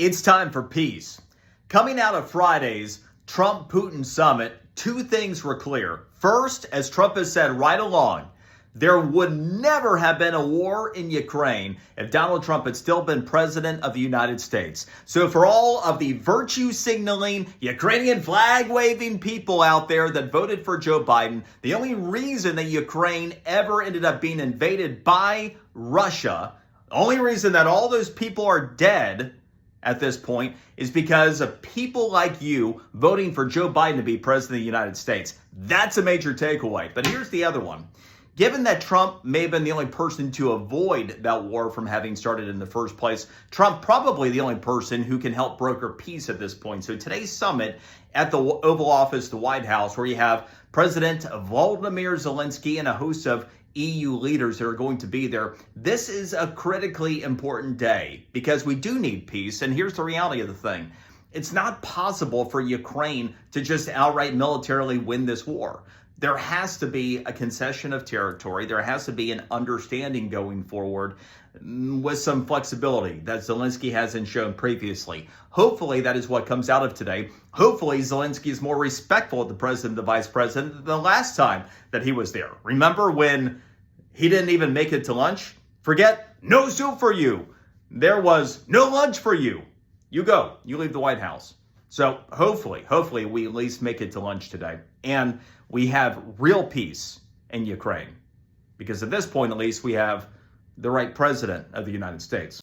It's time for peace. Coming out of Friday's Trump-Putin summit, two things were clear. First, as Trump has said right along, there would never have been a war in Ukraine if Donald Trump had still been president of the United States. So for all of the virtue signaling, Ukrainian flag waving people out there that voted for Joe Biden, the only reason that Ukraine ever ended up being invaded by Russia, the only reason that all those people are dead at this point is because of people like you voting for Joe Biden to be president of the United States. That's a major takeaway. But here's the other one. Given that Trump may have been the only person to avoid that war from having started in the first place, Trump probably the only person who can help broker peace at this point. So today's summit at the Oval Office, the White House, where you have President Volodymyr Zelensky and a host of EU leaders that are going to be there. This is a critically important day because we do need peace. And here's the reality of the thing. It's not possible for Ukraine to just outright militarily win this war. There has to be a concession of territory. There has to be an understanding going forward with some flexibility that Zelensky hasn't shown previously. Hopefully that is what comes out of today. Hopefully Zelensky is more respectful of the president and the vice president than the last time that he was there. Remember when he didn't even make it to lunch? Forget no soup for you. There was no lunch for you. You go. You leave the White House. So hopefully we at least make it to lunch today. And we have real peace in Ukraine. Because at this point, at least, we have the right president of the United States.